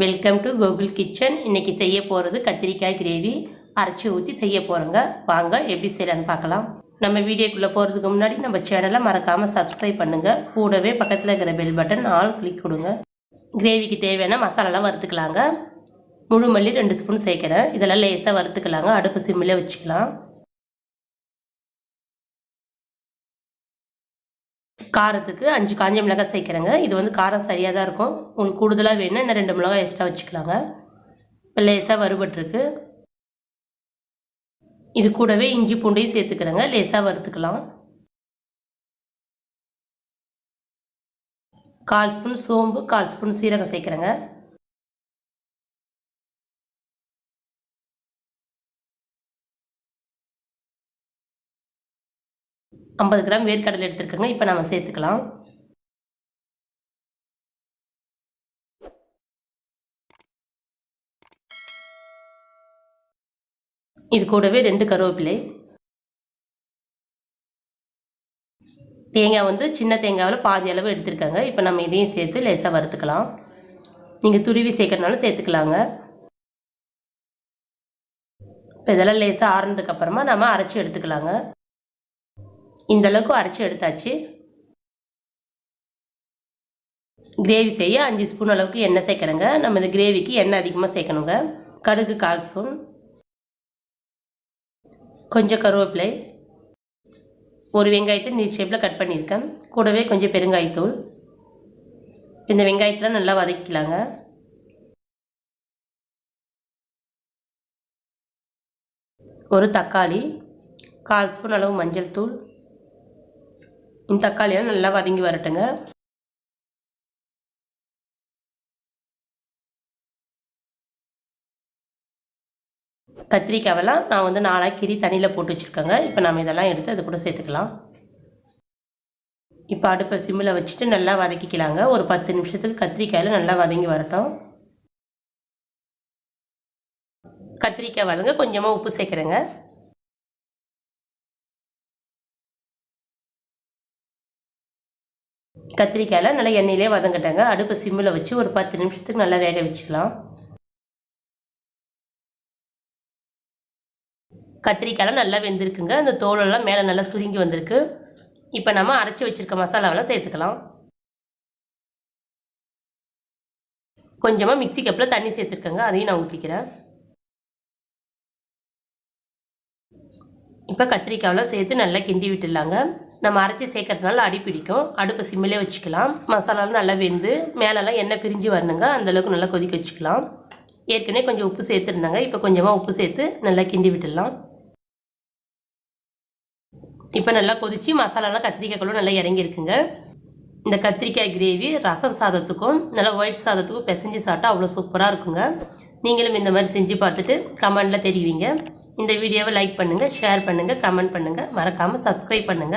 Welcome to Gokul kitchen. இன்றைக்கி செய்ய போகிறது கத்திரிக்காய் கிரேவி அரைச்சி ஊற்றி செய்ய போகிறோங்க. வாங்க எப்படி செய்யலான்னு பார்க்கலாம். நம்ம வீடியோக்குள்ளே போகிறதுக்கு முன்னாடி நம்ம சேனலை மறக்காமல் சப்ஸ்கிரைப் பண்ணுங்கள். கூடவே பக்கத்தில் இருக்கிற பெல் பட்டன் ஆல் கிளிக் கொடுங்க. கிரேவிக்கு தேவையான மசாலாலாம் வறுத்துக்கலாங்க. முழு மல்லி 2 ஸ்பூன் சேர்க்குறேன். இதெல்லாம் லேசாக வறுத்துக்கலாங்க. அடுப்பு சிம்மில் வச்சுக்கலாம். காரத்துக்கு 5 காஞ்ச மிளகாய் சேர்க்குறேங்க. இது வந்து காரம் சரியாக தான் இருக்கும். உங்களுக்கு கூடுதலாக வேணும்னா இன்னும் 2 மிளகாய் எக்ஸ்ட்ரா வச்சுக்கலாங்க. இப்போ லேசாக வறுபட்டுருக்கு. இது கூடவே இஞ்சி பூண்டையும் சேர்த்துக்கிறேங்க. லேசாக வறுத்துக்கலாம். 1/4 ஸ்பூன் சோம்பு, 1/4 ஸ்பூன் சீரகம் சேர்க்குறேங்க. $50 கிராம் வேர்க்கடலை எடுத்துருக்கோங்க. இப்போ நம்ம சேர்த்துக்கலாம். இது கூடவே 2 கருவேப்பிலை. தேங்காய் வந்து சின்ன தேங்காவில் பாதி அளவு எடுத்துருக்காங்க. இப்போ நம்ம இதையும் சேர்த்து லேசாக வறுத்துக்கலாம். நீங்கள் துருவி சேர்க்கறனாலும் சேர்த்துக்கலாங்க. இப்போ இதெல்லாம் லேசாக ஆறுனதுக்கப்புறமா நம்ம அரைச்சி எடுத்துக்கலாங்க. இந்த அளவுக்கு அரைச்சி எடுத்தாச்சு. கிரேவி செய்ய 5 ஸ்பூன் அளவுக்கு எண்ணெய் சேர்க்குறேங்க. நம்ம இந்த கிரேவிக்கு எண்ணெய் அதிகமாக சேர்க்கணுங்க. கடுகு 1/4 ஸ்பூன், கொஞ்சம் கருவேப்பிலை, ஒரு வெங்காயத்தை நீட் ஷேப்பில் கட் பண்ணியிருக்கேன். கூடவே கொஞ்சம் பெருங்காயத்தூள். இந்த வெங்காயத்தில் நல்லா வதக்கிக்கலாங்க. ஒரு தக்காளி, 1/4 ஸ்பூன் அளவு மஞ்சள் தூள். இந்த தக்காளியெல்லாம் நல்லா வதங்கி வரட்டுங்க. கத்திரிக்காவெல்லாம் நான் வந்து 4 கீரி தண்ணியில் போட்டு வச்சுருக்கேங்க. இப்போ நம்ம இதெல்லாம் எடுத்து அது கூட சேர்த்துக்கலாம். இப்போ அடுப்பை சிம்மில் வச்சுட்டு நல்லா வதக்கிக்கலாங்க. ஒரு 10 நிமிஷத்துக்கு கத்திரிக்காயில் நல்லா வதங்கி வரட்டும். கத்திரிக்காய் வதங்க கொஞ்சமாக உப்பு சேர்க்குறேங்க. கத்திரிக்காயில் நல்லா எண்ணெயிலே வதங்கட்டாங்க. அடுப்பு சிம்மில் வச்சு ஒரு 10 நிமிஷத்துக்கு நல்லா வேக வச்சுக்கலாம். கத்திரிக்காயெல்லாம் நல்லா வெந்திருக்குங்க. அந்த தோலெல்லாம் மேலே நல்லா சுருங்கி வந்திருக்கு. இப்போ நம்ம அரைச்சி வச்சுருக்க மசாலாவெல்லாம் சேர்த்துக்கலாம். கொஞ்சமாக மிக்சி கப்பில் தண்ணி சேர்த்துருக்கேங்க. அதையும் நான் ஊற்றிக்கிறேன். இப்போ கத்திரிக்காயெல்லாம் சேர்த்து நல்லா கிண்டி விட்டுடலாங்க. நம்ம அரைச்சி சேர்க்கறதுனால அடி பிடிக்கும். அடுப்பு சிம்மிலே வச்சுக்கலாம். மசாலாலாம் நல்லா வெந்து மேலெல்லாம் எண்ணெய் பிரிஞ்சு வரணுங்க. அந்தளவுக்கு நல்லா கொதிக்க வச்சுக்கலாம். ஏற்கனவே கொஞ்சம் உப்பு சேர்த்துருந்தாங்க. இப்போ கொஞ்சமாக உப்பு சேர்த்து நல்லா கிண்டி விட்டுடலாம். இப்போ நல்லா கொதித்து மசாலாலாம் கத்திரிக்காய்க்குள்ள நல்லா இறங்கியிருக்குங்க. இந்த கத்திரிக்காய் கிரேவி ரசம் சாதத்துக்கும் நல்லா ஒயிட் சாதத்துக்கும் பிசைஞ்சு சாப்பிட்டா அவ்வளோ சூப்பராக இருக்குங்க. நீங்களும் இந்த மாதிரி செஞ்சு பார்த்துட்டு கமெண்டில் தெரிவிங்க. இந்த வீடியோவை லைக் பண்ணுங்கள், ஷேர் பண்ணுங்கள், கமெண்ட் பண்ணுங்கள். மறக்காமல் சப்ஸ்கிரைப் பண்ணுங்கள்.